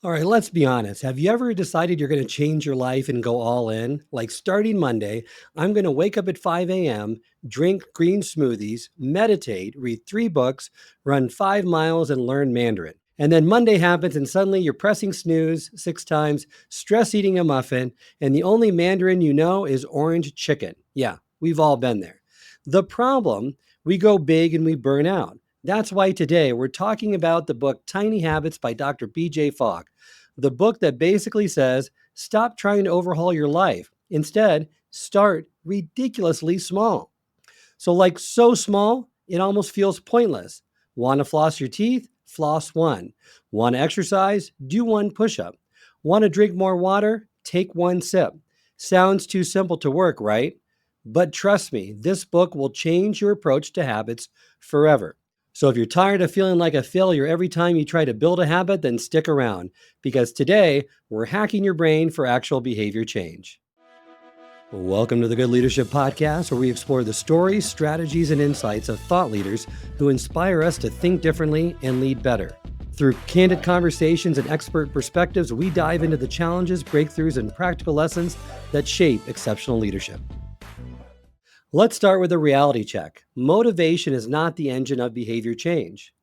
All right, let's be honest. Have you ever decided you're going to change your life and go all in? Like starting Monday, I'm going to wake up at 5 a.m., drink green smoothies, meditate, read 3 books, run 5 miles, and learn Mandarin. And then Monday happens, and suddenly you're pressing snooze 6 times, stress eating a muffin, and the only Mandarin you know is orange chicken. Yeah, we've all been there. The problem, we go big and we burn out. That's why today we're talking about the book Tiny Habits by Dr. BJ Fogg, the book that basically says stop trying to overhaul your life. Instead, start ridiculously small. So, like so small, it almost feels pointless. Want to floss your teeth? Floss one. Want to exercise? Do one push up. Want to drink more water? Take one sip. Sounds too simple to work, right? But trust me, this book will change your approach to habits forever. So if you're tired of feeling like a failure every time you try to build a habit, then stick around because today we're hacking your brain for actual behavior change. Welcome to the Good Leadership Podcast, where we explore the stories, strategies, and insights of thought leaders who inspire us to think differently and lead better. Through candid conversations and expert perspectives, we dive into the challenges, breakthroughs, and practical lessons that shape exceptional leadership. Let's start with a reality check. Motivation is not the engine of behavior change.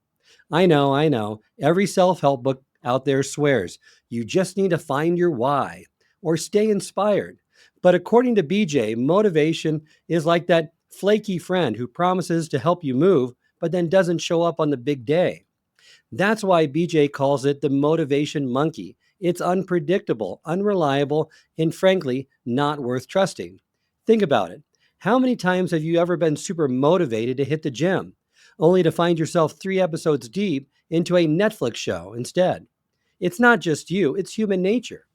I know. Every self help book out there swears you just need to find your why or stay inspired. But according to BJ, motivation is like that flaky friend who promises to help you move, but then doesn't show up on the big day. That's why BJ calls it the motivation monkey. It's unpredictable, unreliable, and frankly, not worth trusting. Think about it. How many times have you ever been super motivated to hit the gym, only to find yourself 3 episodes deep into a Netflix show instead? It's not just you, it's human nature.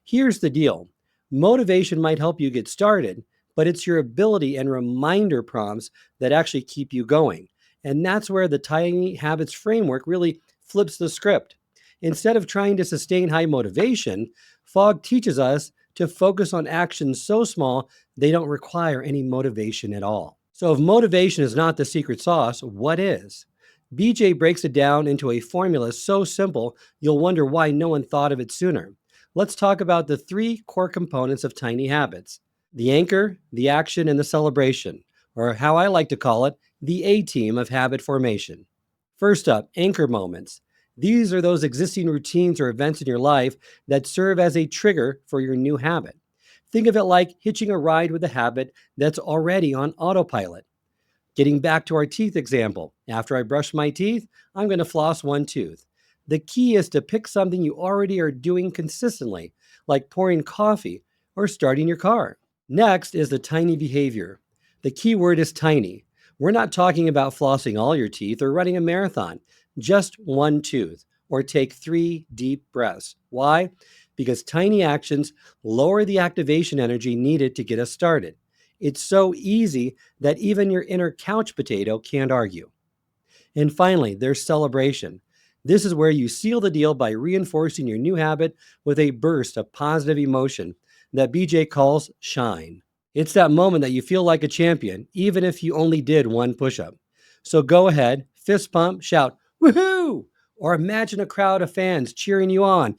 Here's the deal. Motivation might help you get started, but it's your ability and reminder prompts that actually keep you going. And that's where the Tiny Habits framework really flips the script. Instead of trying to sustain high motivation, Fogg teaches us to focus on actions so small they don't require any motivation at all. So, if motivation is not the secret sauce, what is? BJ breaks it down into a formula so simple you'll wonder why no one thought of it sooner. Let's talk about the 3 core components of tiny habits: the anchor, the action, and the celebration, or how I like to call it, the A team of habit formation. First up, anchor moments. These are those existing routines or events in your life that serve as a trigger for your new habit. Think of it like hitching a ride with a habit that's already on autopilot. Getting back to our teeth example, after I brush my teeth, I'm going to floss one tooth. The key is to pick something you already are doing consistently, like pouring coffee or starting your car. Next is the tiny behavior. The key word is tiny. We're not talking about flossing all your teeth or running a marathon, just one tooth, or take 3 deep breaths. Why? Because tiny actions lower the activation energy needed to get us started. It's so easy that even your inner couch potato can't argue. And finally, there's celebration. This is where you seal the deal by reinforcing your new habit with a burst of positive emotion that BJ calls shine. It's that moment that you feel like a champion, even if you only did one push up. So go ahead, fist pump, shout, woohoo! Or imagine a crowd of fans cheering you on.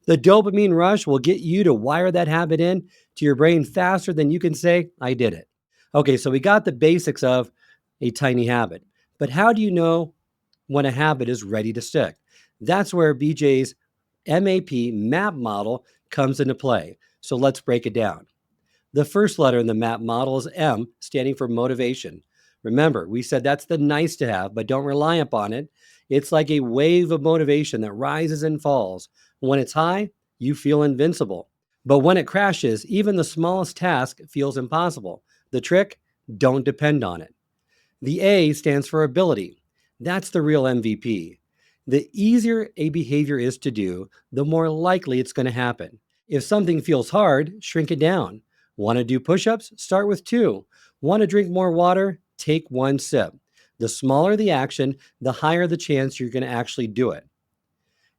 The dopamine rush will get you to wire that habit in to your brain faster than you can say, I did it. Okay, so we got the basics of a tiny habit. But how do you know when a habit is ready to stick? That's where BJ's MAP model comes into play. So let's break it down. The first letter in the MAP model is M, standing for motivation. Remember, we said that's the nice to have, but don't rely upon it. It's like a wave of motivation that rises and falls. When it's high, you feel invincible. But when it crashes, even the smallest task feels impossible. The trick? Don't depend on it. The A stands for ability. That's the real MVP. The easier a behavior is to do, the more likely it's going to happen. If something feels hard, shrink it down. Want to do push ups? Start with 2. Want to drink more water? Take 1 sip. The smaller the action, the higher the chance you're going to actually do it.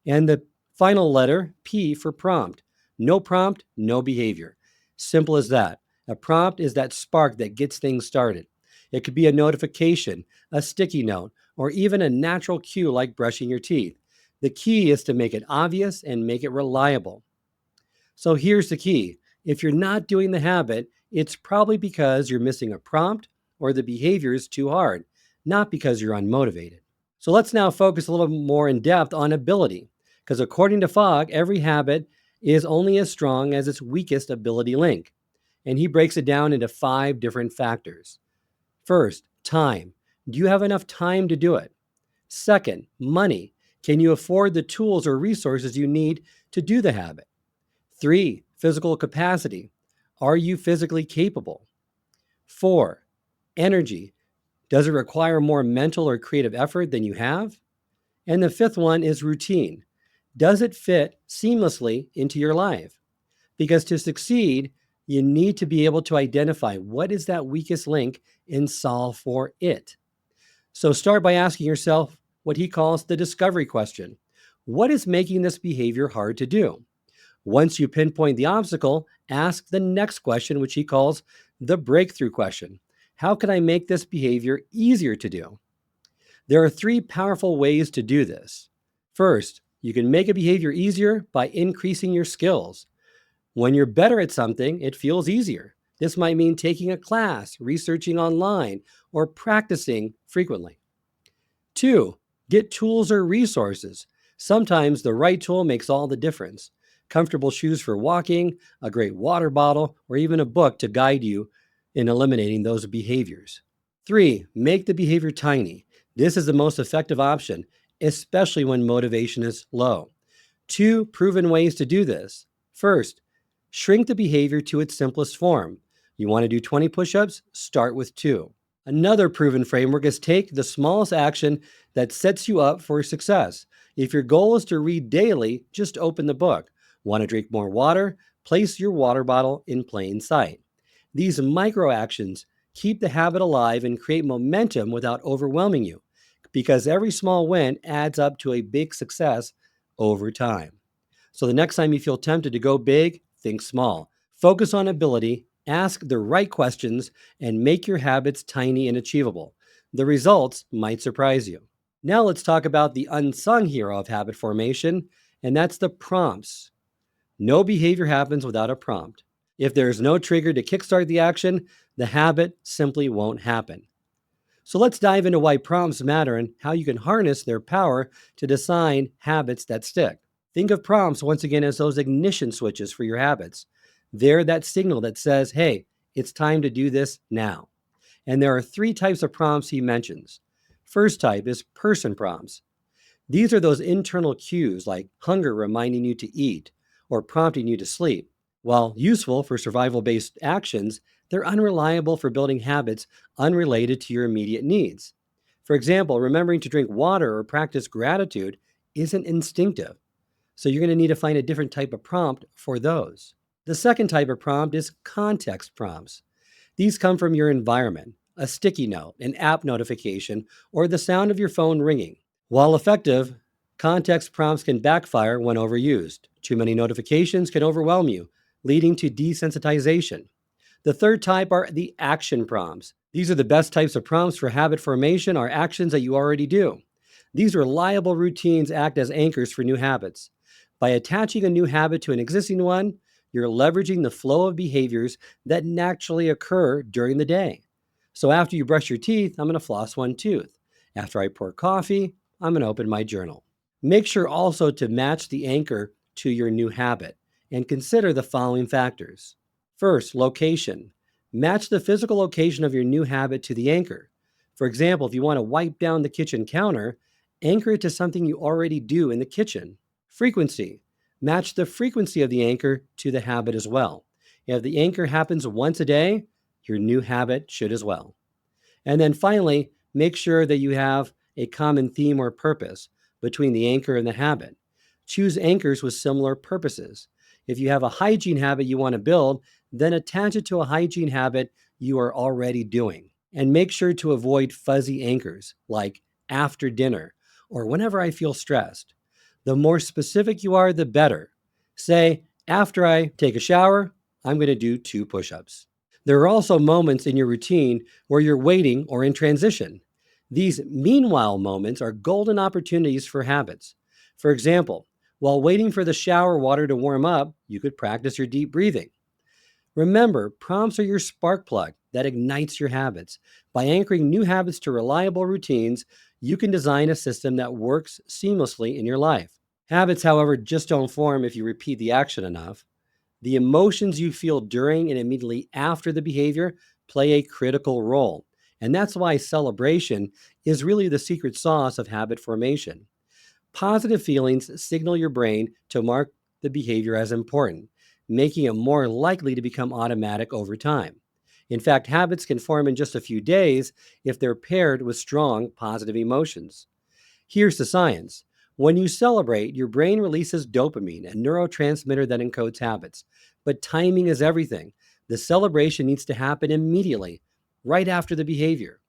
And the final letter, P, for prompt. No prompt, no behavior. Simple as that. A prompt is that spark that gets things started. It could be a notification, a sticky note, or even a natural cue like brushing your teeth. The key is to make it obvious and make it reliable. So here's the key. If you're not doing the habit, it's probably because you're missing a prompt or the behavior is too hard, not because you're unmotivated. So let's now focus a little more in depth on ability, because according to Fogg, every habit is only as strong as its weakest ability link. And he breaks it down into 5 different factors. First, time. Do you have enough time to do it? Second, money. Can you afford the tools or resources you need to do the habit? 3, physical capacity. Are you physically capable? 4, energy. Does it require more mental or creative effort than you have? And the fifth one is routine. Does it fit seamlessly into your life? Because to succeed, you need to be able to identify what is that weakest link and solve for it. So start by asking yourself what he calls the discovery question. What is making this behavior hard to do? Once you pinpoint the obstacle, ask the next question, which he calls the breakthrough question. How can I make this behavior easier to do? There are 3 powerful ways to do this. First, you can make a behavior easier by increasing your skills. When you're better at something, it feels easier. This might mean taking a class, researching online, or practicing frequently. 2, get tools or resources. Sometimes the right tool makes all the difference. Comfortable shoes for walking, a great water bottle, or even a book to guide you in eliminating those behaviors. 3, make the behavior tiny. This is the most effective option, especially when motivation is low. 2 proven ways to do this. First, shrink the behavior to its simplest form. You want to do 20 push-ups? Start with 2. Another proven framework is take the smallest action that sets you up for success. If your goal is to read daily, just open the book. Want to drink more water? Place your water bottle in plain sight. These micro actions keep the habit alive and create momentum without overwhelming you, because every small win adds up to a big success over time. So the next time you feel tempted to go big, think small. Focus on ability, ask the right questions, and make your habits tiny and achievable. The results might surprise you. Now let's talk about the unsung hero of habit formation, and that's the prompts. No behavior happens without a prompt. If there's no trigger to kickstart the action, the habit simply won't happen. So let's dive into why prompts matter and how you can harness their power to design habits that stick. Think of prompts once again as those ignition switches for your habits. They're that signal that says, hey, it's time to do this now. And there are 3 types of prompts he mentions. First type is person prompts. These are those internal cues like hunger reminding you to eat or prompting you to sleep. While useful for survival based actions, they're unreliable for building habits unrelated to your immediate needs. For example, remembering to drink water or practice gratitude isn't instinctive. So you're going to need to find a different type of prompt for those. The second type of prompt is context prompts. These come from your environment, a sticky note, an app notification, or the sound of your phone ringing. While effective, context prompts can backfire when overused. Too many notifications can overwhelm you, leading to desensitization. The third type are the action prompts. These are the best types of prompts for habit formation, are actions that you already do. These reliable routines act as anchors for new habits. By attaching a new habit to an existing one, you're leveraging the flow of behaviors that naturally occur during the day. So after you brush your teeth, I'm going to floss one tooth. After I pour coffee, I'm going to open my journal. Make sure also to match the anchor to your new habit and consider the following factors. First, location. Match the physical location of your new habit to the anchor. For example, if you want to wipe down the kitchen counter, anchor it to something you already do in the kitchen. Frequency. Match the frequency of the anchor to the habit as well. If the anchor happens once a day, your new habit should as well. And then finally, make sure that you have a common theme or purpose between the anchor and the habit. Choose anchors with similar purposes. If you have a hygiene habit you want to build, then attach it to a hygiene habit you are already doing. And make sure to avoid fuzzy anchors like after dinner or whenever I feel stressed. The more specific you are, the better. Say, after I take a shower, I'm going to do 2 push-ups. There are also moments in your routine where you're waiting or in transition. These meanwhile moments are golden opportunities for habits. For example, while waiting for the shower water to warm up, you could practice your deep breathing. Remember, prompts are your spark plug that ignites your habits. By anchoring new habits to reliable routines, you can design a system that works seamlessly in your life. Habits, however, just don't form if you repeat the action enough. The emotions you feel during and immediately after the behavior play a critical role. And that's why celebration is really the secret sauce of habit formation. Positive feelings signal your brain to mark the behavior as important, making it more likely to become automatic over time. In fact, habits can form in just a few days if they're paired with strong positive emotions. Here's the science. When you celebrate, your brain releases dopamine, a neurotransmitter that encodes habits. But timing is everything. The celebration needs to happen immediately, right after the behavior.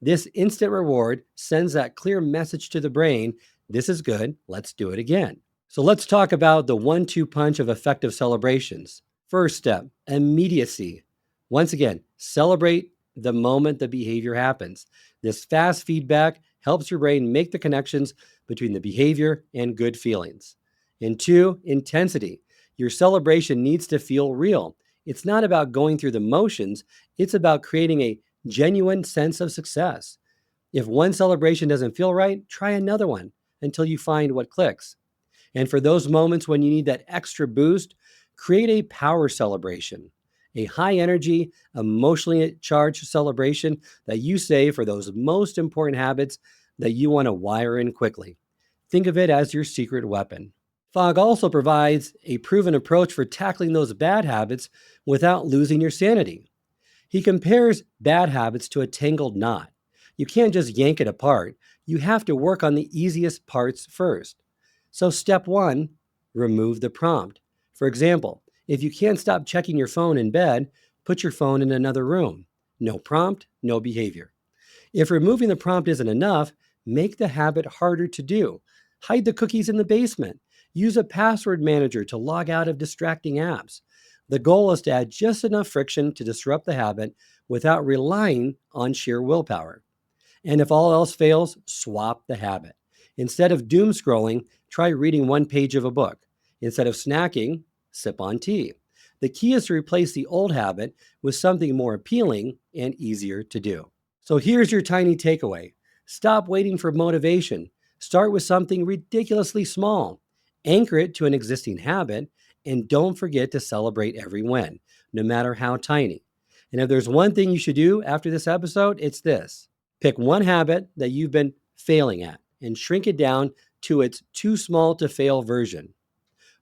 This instant reward sends that clear message to the brain: this is good, let's do it again. So let's talk about the 1-2 punch of effective celebrations. First step, immediacy. Once again, celebrate the moment the behavior happens. This fast feedback helps your brain make the connections between the behavior and good feelings. And 2, intensity. Your celebration needs to feel real. It's not about going through the motions, it's about creating a genuine sense of success. If one celebration doesn't feel right, try another one until you find what clicks. And for those moments when you need that extra boost, create a power celebration, a high energy, emotionally charged celebration that you save for those most important habits that you want to wire in quickly. Think of it as your secret weapon. Fogg also provides a proven approach for tackling those bad habits without losing your sanity. He compares bad habits to a tangled knot. You can't just yank it apart. You have to work on the easiest parts first. So step 1, remove the prompt. For example, if you can't stop checking your phone in bed, put your phone in another room. No prompt, no behavior. If removing the prompt isn't enough, make the habit harder to do. Hide the cookies in the basement. Use a password manager to log out of distracting apps. The goal is to add just enough friction to disrupt the habit without relying on sheer willpower. And if all else fails, swap the habit. Instead of doom scrolling, try reading one page of a book. Instead of snacking, sip on tea. The key is to replace the old habit with something more appealing and easier to do. So here's your tiny takeaway. Stop waiting for motivation. Start with something ridiculously small. Anchor it to an existing habit, and don't forget to celebrate every win, no matter how tiny. And if there's one thing you should do after this episode, it's this. Pick one habit that you've been failing at and shrink it down to its too small to fail version.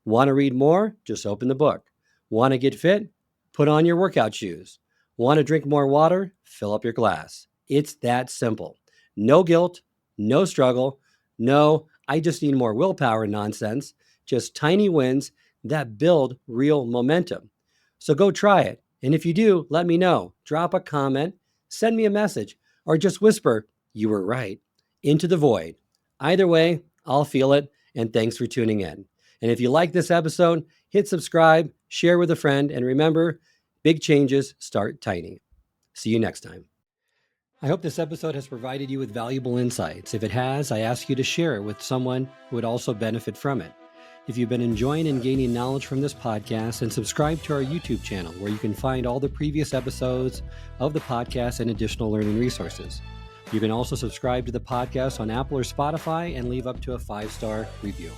Want to read more? Just open the book. Want to get fit? Put on your workout shoes. Want to drink more water? Fill up your glass. It's that simple. No guilt, no struggle, no, I just need more willpower nonsense. Just tiny wins that build real momentum. So go try it. And if you do, let me know. Drop a comment, send me a message, or just whisper, "You were right," into the void. Either way, I'll feel it, and thanks for tuning in. And if you like this episode, hit subscribe, share with a friend, and remember, big changes start tiny. See you next time. I hope this episode has provided you with valuable insights. If it has, I ask you to share it with someone who would also benefit from it. If you've been enjoying and gaining knowledge from this podcast, then subscribe to our YouTube channel where you can find all the previous episodes of the podcast and additional learning resources. You can also subscribe to the podcast on Apple or Spotify and leave up to a 5-star review.